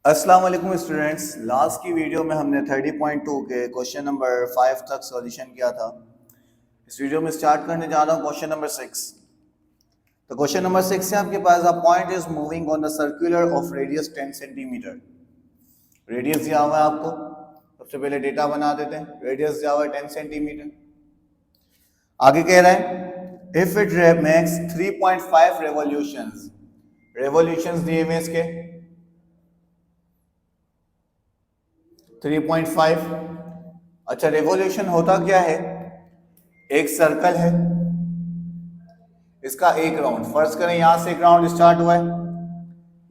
अस्सलाम वालेकुम students. Last की वीडियो में हमने 30.2 के क्वेश्चन नंबर 5 तक सॉल्यूशन किया था। इस वीडियो में स्टार्ट करने जा रहा हूँ क्वेश्चन नंबर 6। तो क्वेश्चन नंबर 6 से आपके पास a point is moving on the circular of radius 10 centimetre. Radius दिया हुआ है आपको, सबसे पहले डेटा बना देते हैं। रेडियस दिया हुआ है 10 सेंटीमीटर। आगे कह रहा है if it makes 3.5 revolutions. Revolutions दिए हुए इसके 3.5। अच्छा, रेवोल्यूशन होता क्या है? एक सर्कल है, इसका एक राउंड, फर्ज करें यहां से एक राउंड स्टार्ट हुआ है,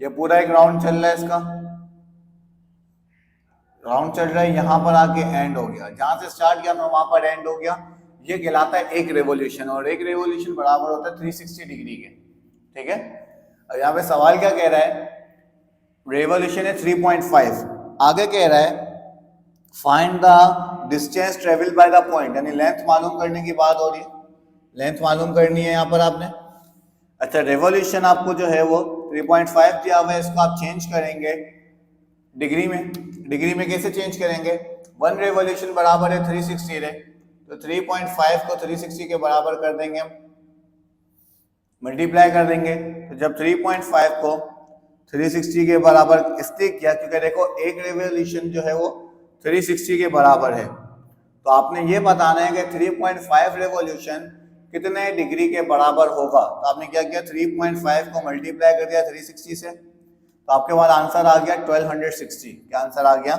ये पूरा एक राउंड चल रहा है, इसका राउंड चल रहा है, यहां पर आके एंड हो गया। जहां से स्टार्ट किया वहां पर एंड हो गया। ये कहलाता है एक रेवोल्यूशन, और एक रेवोल्यूशन बराबर होता है 360 डिग्री के। ठीक है, और यहाँ पे सवाल क्या कह रहा है? रेवोल्यूशन है 3.5। आगे कह रहा है find the distance travel by the point, यानी लेंथ मालूम करने की बात हो रही है। लेंथ मालूम करनी है यहाँ पर आपने। अच्छा, रेवोल्यूशन आपको जो है वो 3.5 दिया हुआ है, इसको आप चेंज करेंगे डिग्री में। डिग्री में कैसे चेंज करेंगे? 1 रेवोल्यूशन बराबर है 360 रे, तो 3.5 को 360 के बराबर कर देंगे हम, मल्टीप्लाई कर देंगे। तो जब 3.5 को 360 के बराबर इसलिए किया क्योंकि देखो एक रेवोल्यूशन जो है वो 360 के बराबर है। तो आपने ये बताना है कि 3.5 रेवोल्यूशन कितने डिग्री के बराबर होगा। तो आपने क्या किया, 3.5 को मल्टीप्लाई कर दिया 360 से, तो आपके पास आंसर आ गया 1260। क्या आंसर आ गया?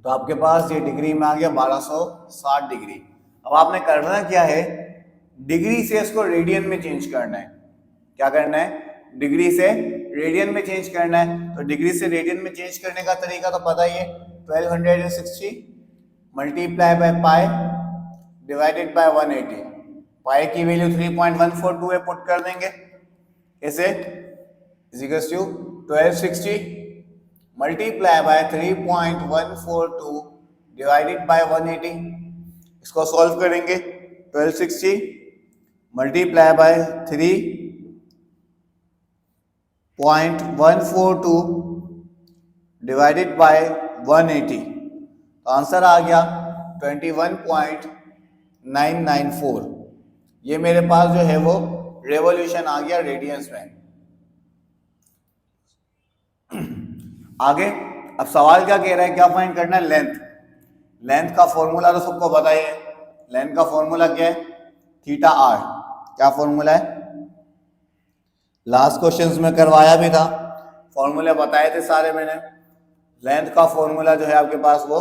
तो आपके पास ये डिग्री में आ गया 1260 डिग्री। अब आपने करना क्या है, डिग्री से इसको रेडियन में चेंज करना है। क्या करना है? डिग्री से रेडियन में चेंज करना है। तो डिग्री से रेडियन में चेंज करने का तरीका तो पता ही है, 1260 multiply by pi divided by 180। Pi की वैल्यू 3.142 है, पुट कर देंगे ऐसे, is equals to 1260 multiply by 3.142 divided by 180। इसको सॉल्व करेंगे, 1260 मल्टीप्लाई बाय 3.142 डिवाइडेड बाय 180, तो आंसर आ गया 21.994। ये मेरे पास जो है वो रेवोल्यूशन आ गया रेडियंस में। आगे अब सवाल क्या कह रहा है, क्या फाइंड करना है? लेंथ। लेंथ का फॉर्मूला तो सबको पता ही है। लेंथ का फॉर्मूला क्या है? Theta R. क्या फॉर्मूला है? लास्ट क्वेश्चंस में करवाया भी था, फॉर्मूले बताए थे सारे मैंने। लेंथ का फॉर्मूला जो है आपके पास वो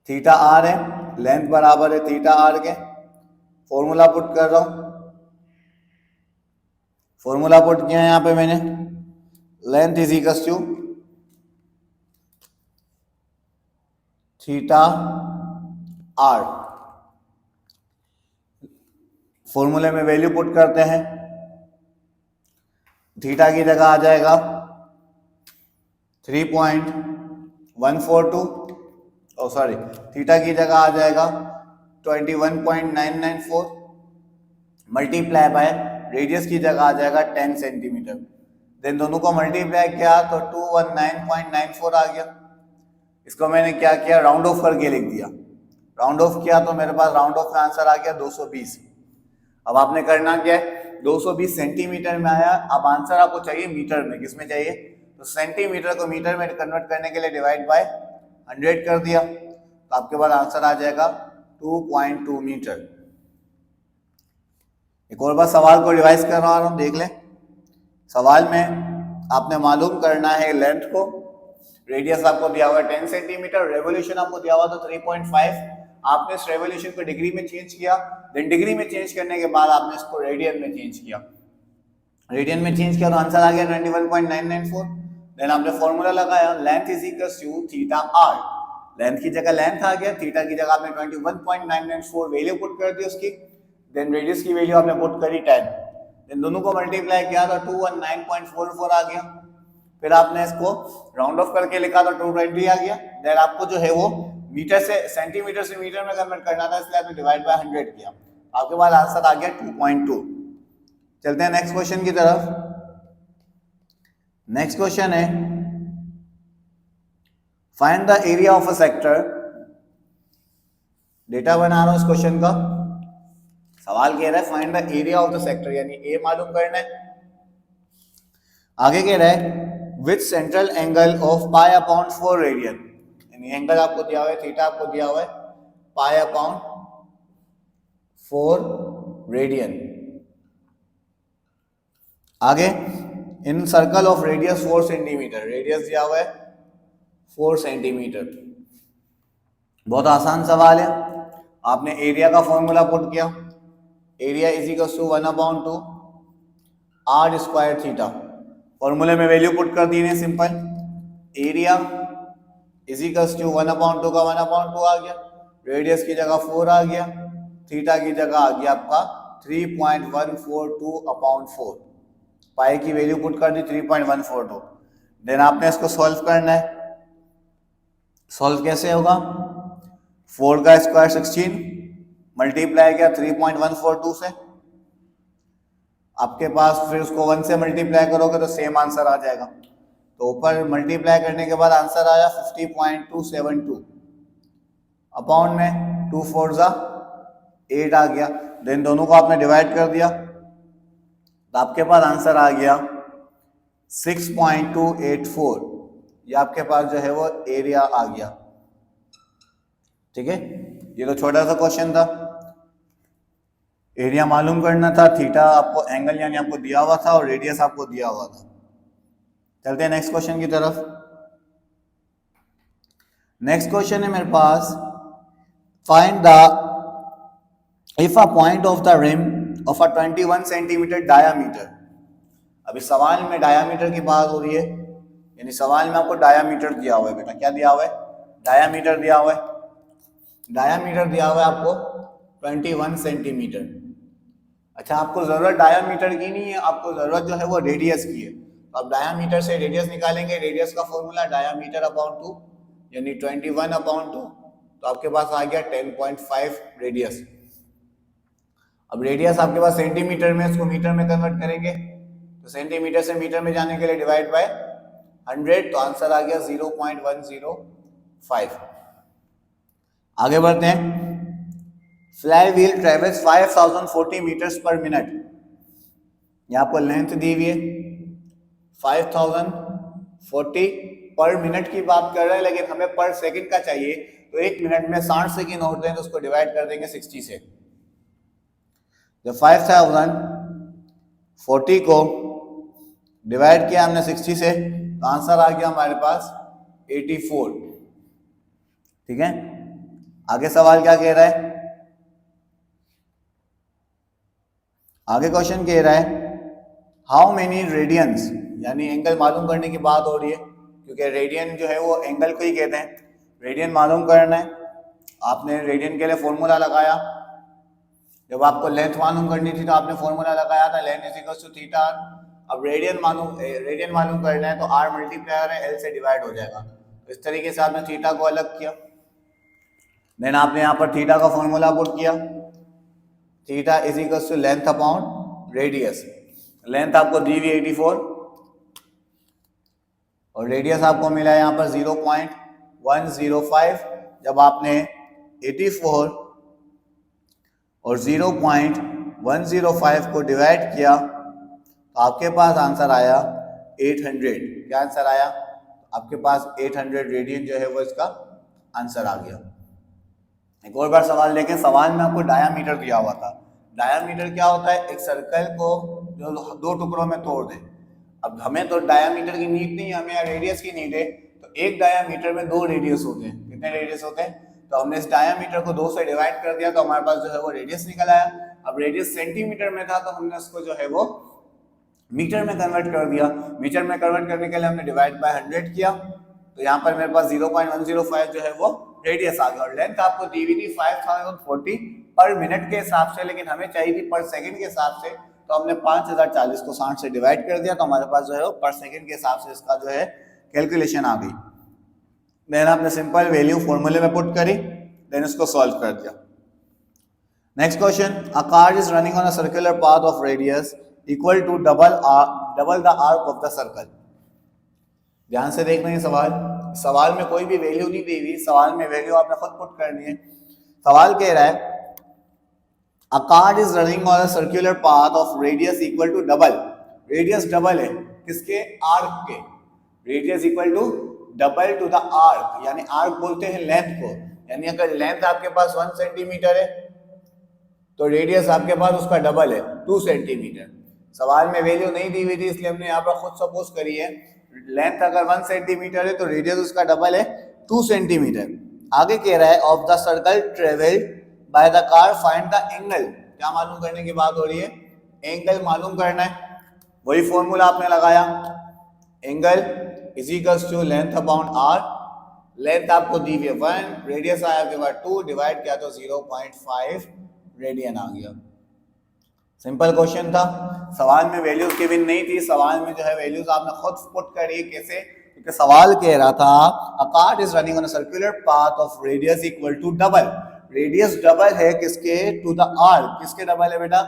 थीटा आर है। लेंथ बराबर है थीटा आर के। फॉर्मूला पुट कर रहा हूं, फॉर्मूला पुट किया है यहां पे मैंने। Length is equals to theta R. फॉर्मूले में वैल्यू पुट करते हैं। थीटा की जगह आ जाएगा 3.142, ओ सॉरी, थीटा की जगह आ जाएगा 21.994 मल्टीप्लाई बाय रेडियस की जगह आ जाएगा 10 सेंटीमीटर। देन दोनों को मल्टीप्लाई किया तो 219.94 आ गया। इसको मैंने क्या किया, राउंड ऑफ करके लिख दिया। राउंड ऑफ किया तो मेरे पास राउंड ऑफ का आंसर आ गया 220। अब आपने करना क्या है, 220 सेंटीमीटर में आया, अब आंसर आपको चाहिए मीटर में। किस में चाहिए? तो सेंटीमीटर को मीटर में कन्वर्ट करने के लिए डिवाइड बाय 100 कर दिया, तो आपके पास आंसर आ जाएगा 2.2 मीटर। एक और बार सवाल को रिवाइज कर रहा हूं, देख लें। सवाल में आपने मालूम करना है लेंथ को। रेडियस आपको दिया हुआ है 10 सेंटीमीटर, रेवोल्यूशन आपको दिया हुआ था 3.5। आपने इस रेवोल्यूशन को डिग्री में चेंज किया, देन डिग्री में चेंज करने के बाद आपने इसको रेडियन में चेंज किया। रेडियन में चेंज किया तो आंसर आ गया 21.994। देन आपने फॉर्मूला लगाया, length is equals to theta R. Length की जगह लेंथ आ गया, थीटा की जगह आपने 21.994 वैल्यू पुट कर दी उसकी। देन रेडियस की वैल्यू आपने पुट करी 10। देन दोनों को मल्टीप्लाई किया तो 219.44 आ गया। फिर आपने इसको राउंड ऑफ करके लिखा तो 220 आ गया। देन आपको जो है वो मीटर से सेंटीमीटर से मीटर में कन्वर्ट करना था, इसलिए आपने डिवाइड बाय 100 किया। आपके पास आंसर आ गया 2.2। चलते हैं नेक्स्ट क्वेश्चन की तरफ। नेक्स्ट क्वेश्चन है find the area of a sector. Data बना रहा हूं इस क्वेश्चन का। सवाल कह रहा है find the area of the sector, यानी ए मालूम करना है। आगे कह रहा है with central angle of pi upon 4 radian, यानी एंगल आपको दिया हुआ है, थीटा आपको दिया हुआ है, पाई अपॉन 4 रेडियन। आगे in circle of radius 4 centimetre, radius दिया हुआ है 4 सेंटीमीटर। बहुत आसान सवाल है। आपने एरिया का फॉर्मूला पुट किया, area is equal to 1/2 R square theta. फॉर्मूले में वैल्यू पुट कर दी है simple. Area is equal to 1/2 का 1/2 आ गया, रेडियस की जगह 4 आ गया, थीटा की जगह आ गया आपका 3.142/4। पाई की वैल्यू पुट कर दी 3.142। देन आपने इसको सॉल्व करना है। सॉल्व कैसे होगा? 4 का स्क्वायर 16 मल्टीप्लाई किया 3.142 से, आपके पास फिर उसको 1 से मल्टीप्लाई करोगे तो सेम आंसर आ जाएगा। तो ऊपर मल्टीप्लाई करने के बाद आंसर आया 50.272 अपॉन में 2 4 8 आ गया। देन दोनों को आपने डिवाइड कर दिया तो आपके पास आंसर आ गया 6.284। ये आपके पास जो है वो एरिया आ गया। ठीक है, ये तो छोटा सा क्वेश्चन था। एरिया मालूम करना था, थीटा आपको एंगल यानी आपको दिया हुआ था और रेडियस आपको दिया हुआ था। चलते हैं नेक्स्ट क्वेश्चन की तरफ। नेक्स्ट क्वेश्चन है मेरे पास find the if a point of the rim of a 21 centimetre diameter. अभी सवाल में डायामीटर की बात हो रही है, यानी सवाल में आपको डायामीटर दिया हुआ है। बेटा क्या दिया हुआ है? डायामीटर दिया हुआ है। डायामीटर दिया हुआ है आपको 21 सेंटीमीटर। अच्छा, आपको जरूरत डायामीटर की नहीं है, आपको जरूरत जो है वो रेडियस की है। तो आप डायामीटर से रेडियस निकालेंगे। रेडियस का फॉर्मूला डायामीटर अपॉन 2 यानी 21/2। तो आपके पास आ गया 10.5 रेडियस। अब रेडियस आपके पास सेंटीमीटर में, इसको मीटर में कन्वर्ट करेंगे तो सेंटीमीटर से मीटर में जाने के लिए डिवाइड बाय 100, तो आंसर आ गया 0.105। आगे बढ़ते हैं। Flywheel travels 5040 metres per minute. यहाँ पर लेंथ दी हुई है 5040 पर मिनट की बात कर रहे हैं, लेकिन हमें पर सेकंड का चाहिए। तो 1 मिनट में 60 सेकंड होते हैं, तो उसको डिवाइड कर देंगे 60 से। जब 5040 को डिवाइड किया हमने 60 से तो आंसर आ गया हमारे पास 84। ठीक है, आगे सवाल क्या कह रहा है? आगे क्वेश्चन कह रहा है हाउ मेनी रेडियंस, यानी एंगल मालूम करने की बात हो रही है, क्योंकि रेडियन जो है वो एंगल को ही कहते हैं। रेडियन मालूम करना है। आपने रेडियन के लिए फॉर्मूला लगाया। जब आपको लेंथ मालूम करनी थी तो आपने फॉर्मूला लगाया था length is equal to theta. अब रेडियन मालूम करना है तो आर मल्टीप्लायर है एल से डिवाइड हो जाएगा। तो इस तरीके से आपने थीटा को अलग किया। देन आपने यहाँ पर थीटा का फॉर्मूला पुट किया। Theta is equal to length upon radius. Length आपको दी हुई 84 और रेडियस आपको मिला है यहाँ पर 0.105। जब आपने 84 और 0.105 को डिवाइड किया तो आपके पास आंसर आया 800। क्या आंसर आया? आपके पास 800 रेडियन जो है वो इसका आंसर आ गया। एक और बार सवाल देखें। सवाल में आपको डायामीटर दिया हुआ था। डायामीटर क्या होता है? एक सर्कल को जो 2 टुकड़ों में तोड़ दे। अब हमें तो डायामीटर की नीड नहीं है, हमें रेडियस की नीड है। तो एक डायामीटर में 2 रेडियस होते हैं। कितने रेडियस होते हैं? तो हमने इस डायामीटर को 2 से डिवाइड कर दिया तो हमारे पास जो है वो रेडियस निकल आया। अब रेडियस सेंटीमीटर में था तो हमने उसको जो है वो मीटर में कन्वर्ट कर दिया। मीटर में कन्वर्ट करने के लिए हमने डिवाइड बाय 100 किया। तो यहाँ पर मेरे पास 0.105 जो है वो रेडियस आ गया। और लेंथ आपको दी हुई थी 5040 पर मिनट के हिसाब से, लेकिन हमें चाहिए थी पर सेकंड के हिसाब से। तो हमने 5040 को 60 से डिवाइड कर दिया तो हमारे पास जो है वो पर सेकंड के हिसाब से इसका जो है कैलकुलेशन आ गई। देन आपने सिंपल वैल्यू फॉर्मूले में पुट करी, देन इसको सॉल्व कर दिया। Next question, a car is running on a circular path of radius equal to double the arc of the circle. ध्यान से देखना ये सवाल, सवाल में कोई भी वैल्यू नहीं दी हुई, सवाल में वैल्यू आपने खुद पुट करनी है। सवाल कह रहा है a car is running on a circular path of radius equal to double, radius double है किसके, आर्क के, radius equal to double to the arc, यानी आर्क बोलते हैं लेंथ को, यानी अगर लेंथ आपके पास 1 सेंटीमीटर है तो रेडियस आपके पास उसका डबल है 2 सेंटीमीटर। सवाल में वैल्यू नहीं दी हुई थी इसलिए हमने यहाँ पर खुद सपोज करी है, लेंथ अगर 1 सेंटीमीटर है तो रेडियस उसका डबल है 2 सेंटीमीटर। आगे कह रहा है of the circle travelled by the car find the angle, क्या मालूम करने की बात हो रही है, एंगल मालूम करना है। वही फॉर्मूला आपने लगाया, angle is equals to length upon R, length आपको दी हुई है 1, रेडियस आया आपके पास 2, डिवाइड किया तो 0.5 रेडियन आ गया। सिंपल क्वेश्चन था, सवाल में वैल्यूज गिवन नहीं थी, सवाल में जो है वैल्यूज आपने खुद पुट करी, कैसे, क्योंकि सवाल कह रहा था a car is running on a circular path of radius equal to double, radius double है किसके, टू द आर्क, किसके डबल है बेटा,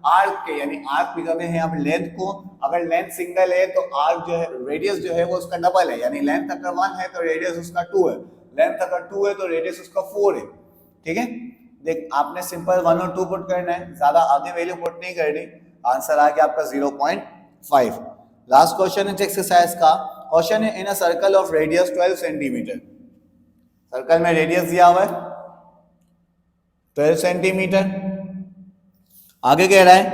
आर्क के, यानी आर्क निकालते हैं आप लेंथ को, अगर लेंथ सिंगल है तो आर्क जो है रेडियस जो है वो उसका डबल है, यानी लेंथ अगर 1 है तो रेडियस उसका 2 है, लेंथ अगर 2 है तो रेडियस उसका 4 है। ठीक है, देख आपने सिंपल 1 और 2 पुट करना है, ज्यादा आगे वैल्यू पुट नहीं करनी, आंसर आ गया आपका 0.5। लास्ट क्वेश्चन है एक्सरसाइज का, क्वेश्चन है in a circle of radius 12 centimetre, circle में रेडियस दिया हुआ है 12 सेंटीमीटर। आगे कह रहा है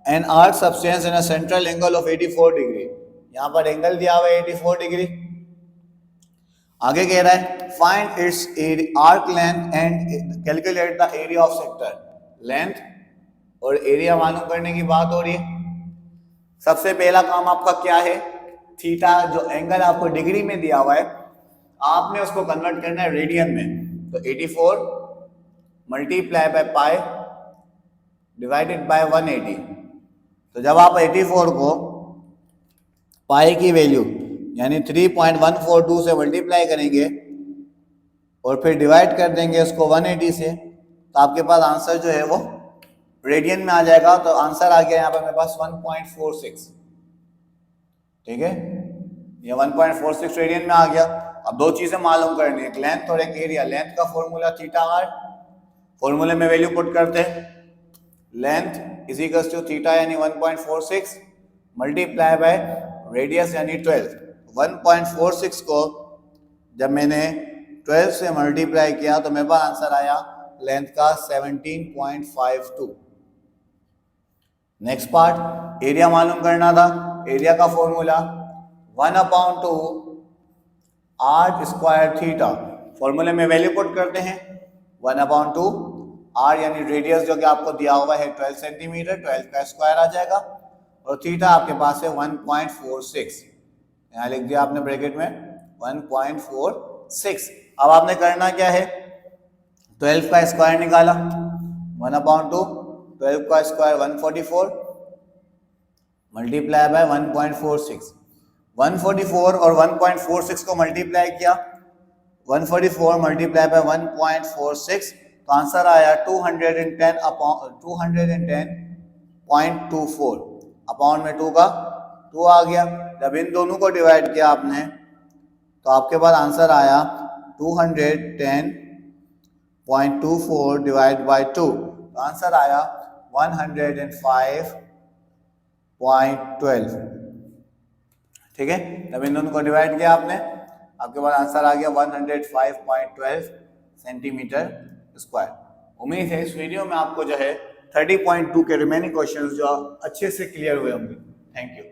an arc subtends in a central angle of 84 degree, यहां पर एंगल दिया हुआ है 84 डिग्री। आगे कह रहा है find its arc length and calculate the area of sector, length और एरिया मालूम करने की बात हो रही है। सबसे पहला काम आपका क्या है, थीटा जो एंगल आपको डिग्री में दिया हुआ है आपने उसको कन्वर्ट करना है रेडियन में, तो 84 multiply by pi divided by 180, तो जब आप 84 को पाई की वैल्यू यानी 3.142 से मल्टीप्लाई करेंगे और फिर डिवाइड कर देंगे उसको 180 से, तो आपके पास आंसर जो है वो रेडियन में आ जाएगा, तो आंसर आ गया यहाँ पर मेरे पास 1.46। ठीक है, ये 1.46 रेडियन में आ गया। अब दो चीजें मालूम करनी है, एक लेंथ और एक एरिया। लेंथ का फॉर्मूला थीटा आर, फॉर्मूले में वैल्यू पुट करते हैं, length is equal to theta यानी 1.46 मल्टीप्लाई बाय रेडियस यानी 12। 1.46 को जब मैंने 12 से मल्टीप्लाई किया तो मेरे पास आंसर आया लेंथ का 17.52। नेक्स्ट पार्ट, एरिया मालूम करना था, एरिया का फॉर्मूला 1/2 आर स्क्वायर थीटा, फॉर्मूले में वैल्यू पुट करते हैं 1/2 आर यानी रेडियस जो कि आपको दिया हुआ है 12 सेंटीमीटर, 12 का स्क्वायर आ जाएगा, और थीटा आपके पास है 1.46, यहाँ लिख दिया आपने ब्रैकेट में 1.46। अब आपने करना क्या है, 12 का स्क्वायर निकाला, 1/2 12 का स्क्वायर 144 मल्टीप्लाई बाय 1.46, 144 और 1.46 को मल्टीप्लाई किया, 144 मल्टीप्लाई बाय 1.46, तो आंसर आया 210.24, अपॉन में 2 का 2 आ गया। जब इन दोनों को डिवाइड किया आपने तो आपके पास आंसर आया 210.24 डिवाइड बाय 2, तो आंसर आया 105.12। ठीक है, जब इन दोनों को डिवाइड किया आपने आपके पास आंसर आ गया 105.12 सेंटीमीटर स्क्वायर। उम्मीद है इस वीडियो में आपको जो है 30.2 के रिमेनिंग क्वेश्चंस जो अच्छे से क्लियर हुए होंगे। Thank you.